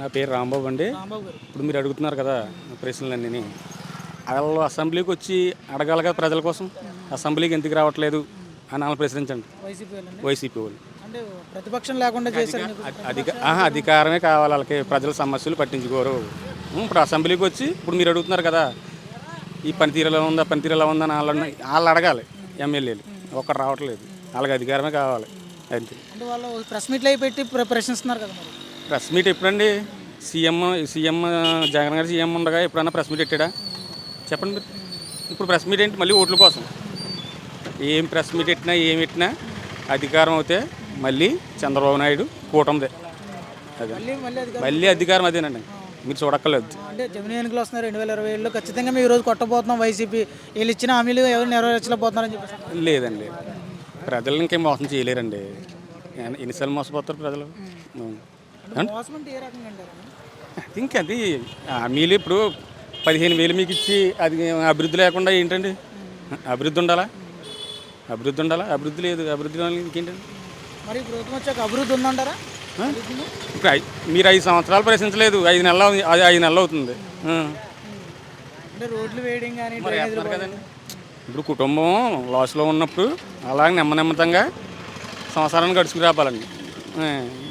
నా పేరు రాంబాబు అండి. రాంబాబు గారు. ఇప్పుడు మీరు అడుగుతున్నారు కదా ప్రశ్నలన్నీ, వాళ్ళు అసెంబ్లీకి వచ్చి అడగాలి కదా ప్రజల కోసం. అసెంబ్లీకి ఎందుకు రావట్లేదు అని వాళ్ళు ప్రశ్నించండి. వైసీపీ వాళ్ళండి. వైసీపీ వాళ్ళు అంటే ప్రతిపక్షం లేకుండా చేశారు మీకు. అధికారమే కావాలి వాళ్ళకి. ప్రజల సమస్యలు పట్టించుకోరు. ఇప్పుడు అసెంబ్లీకి వచ్చి ఇప్పుడు మీరు అడుగుతున్నారు కదా ఈ పనితీరు ఎలా ఉందా పనితీరు ఎలా ఉందని వాళ్ళు అడగాలి. ఎమ్మెల్యేలు ఒక్కరు రావట్లేదు. వాళ్ళకి అధికారమే కావాలి అంతే. అంటే వాళ్ళు ప్రెస్ మీట్లు అయి పెట్టి ప్రశ్నిస్తున్నారు కదా మరి. ప్రెస్ మీట్ ఎప్పుడండి? సీఎం జగన్ గారు సీఎం ఉండగా ఎప్పుడన్నా ప్రెస్ మీట్ పెట్టాడా చెప్పండి మీరు? ఇప్పుడు ప్రెస్ మీట్ ఏంటి? మళ్ళీ ఓట్ల కోసం. ఏం ప్రెస్ మీట్ పెట్టినా ఏం పెట్టినా అధికారం అవుతే మళ్ళీ చంద్రబాబు నాయుడు కూటమిదే. అదే మళ్ళీ అధికారం అదేనండి. మీరు చూడక్కర్లేదు. అంటే జమిని ఎన్నికలు వస్తున్నారు 2027లో. ఖచ్చితంగా మేము ఈరోజు కొట్టబోతున్నాం వైసీపీ. వీళ్ళు ఇచ్చిన హామీలు ఎవరు నెరవేర్చలేకపోతున్నారని చెప్పేసి. లేదండి, ప్రజలు ఇంకేం మోసం చేయలేరండి. ఎన్నిసార్లు మోసపోతారు ప్రజలు? మోసం అంటే ఏ రకంగా అంటారు? అది హామీలు ఇప్పుడు 15,000 మీకు ఇచ్చి అది అభివృద్ధి లేకుండా ఏంటండి? అభివృద్ధి ఉండాలా? అభివృద్ధి లేదు. అభివృద్ధి ఇంకేంటండి? మరి ప్రభుత్వం వచ్చాక అభివృద్ధి ఉందంటారా? ఇప్పుడు మీరు 5 సంవత్సరాలు ప్రశ్నించలేదు. 5 నెలలు అది 5 నెలలు అవుతుంది. అంటే రోడ్లు వేయడం కానీ కదండి. ఇప్పుడు కుటుంబం లాస్లో ఉన్నప్పుడు అలాగే నెమ్మదిగా సంవత్సరాన్ని గడుచుకు రాపాలండి.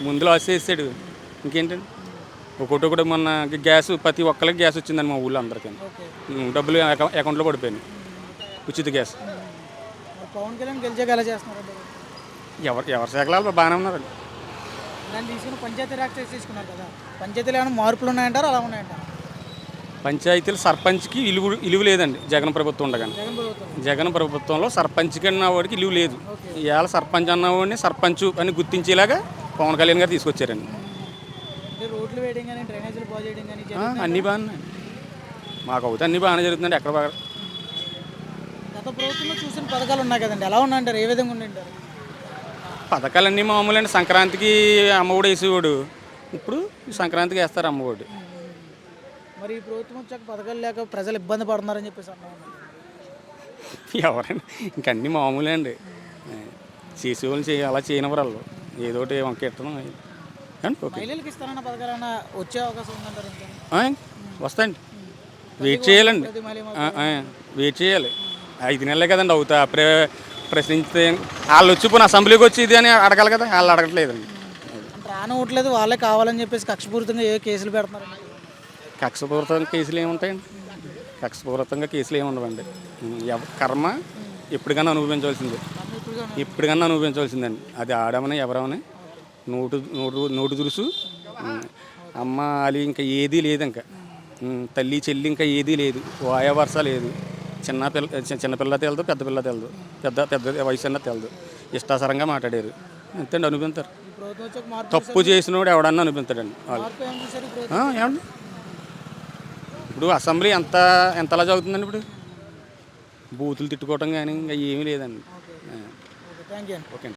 ముందు లాస్ చేసాడు. ఇంకేంటండి? ఒకటి మొన్న గ్యాస్ ప్రతి ఒక్కరికి గ్యాస్ వచ్చిందండి మా ఊళ్ళో అందరికీ. డబ్బులు అకౌంట్లో పడిపోయినాయి. ఉచిత గ్యాస్. పవన్ కళ్యాణ్ గెలిచాక ఎలా చేస్తున్నారు? ఎవరి శాఖలు బాగానే ఉన్నారండి. దాన్ని తీసుకుని పంచాయతీరాజ్ తీసుకున్నారు కదా, పంచాయతీలు ఏమైనా మార్పులు ఉన్నాయంటారు? అలా ఉన్నాయంటారు? పంచాయతీలు సర్పంచ్కి ఇలువ లేదండి జగన్ ప్రభుత్వం ఉండగానే. జగన్ ప్రభుత్వంలో సర్పంచ్కి అన్నవాడికి ఇలువ లేదు. ఇవాళ సర్పంచ్ అన్నవాడిని సర్పంచ్ అని గుర్తించేలాగా పవన్ కళ్యాణ్ గారు తీసుకొచ్చారండి. రోడ్లు వేయడం కానీ డ్రైనేజీలు బాగు చేయడం కానీ అన్నీ బాగున్నాయి. మాకు అవుతే అన్నీ బాగానే జరుగుతుందండి. ఎక్కడ బాగా గత ప్రభుత్వంలో చూసిన పథకాలు ఉన్నాయి కదండి, ఎలా ఉన్నాయంటారు? ఏ విధంగా ఉన్నాయంటారు? పథకాలన్నీ మామూలు అండి. సంక్రాంతికి అమ్మఒడి వేసేవాడు. ఇప్పుడు సంక్రాంతికి వేస్తారు అమ్మఒడి. మరి ఈ ప్రభుత్వం వచ్చాక పథకాలు లేక ప్రజలు ఇబ్బంది పడుతున్నారని చెప్పేసి అన్నారు. ఎవరండి? ఇంకన్నీ మామూలే అండి. చేసేవాళ్ళు అలా చేయనివ్వరు. వాళ్ళు ఏదో ఒకటి వంక ఎట్టడం. మహిళలకు ఇస్తారన్న పథకాలన్నా వచ్చే అవకాశం ఉందంటారు? వస్తాయండి. వెయిట్ చేయాలండి. వెయిట్ చేయాలి. 5 నెలలే కదండి అవుతా. ప్రశ్నించితే వాళ్ళు వచ్చి పోయిన అసెంబ్లీకి వచ్చి ఇది అని అడగాలి కదా. వాళ్ళు అడగట్లేదండి. రానివ్వట్లేదు. వాళ్ళే కావాలని చెప్పేసి కక్షపూరితంగా ఏ కేసులు పెడుతున్నారు? కక్షపూరితంగా కేసులు ఏముంటాయండి? కక్షపూరితంగా కేసులు ఏమి ఉండవండి. కర్మ ఎప్పటికన్నా అనుభవించవలసిందండి. అది ఆడమని ఎవరమని నోటు దురుసు అమ్మ అలి ఇంకా ఏదీ లేదు. ఇంకా తల్లి చెల్లి ఇంకా ఏదీ లేదు. వాయా వరుస లేదు. చిన్నపిల్ల తెలదు, పెద్ద పిల్ల తెలదు, పెద్ద వయసు అన్న తెలదు. ఇష్టాసరంగా మాట్లాడారు అంతేండి. అనుభవించారు. తప్పు చేసినోడు ఎవడన్నా అనుభవిస్తాడండి వాళ్ళు. ఏమండి? ఇప్పుడు అసెంబ్లీ ఎంతలా జరుగుతుందండి? ఇప్పుడు బూతులు తిట్టుకోవటం కానీ ఇంకా ఏమీ లేదండి. ఓకే.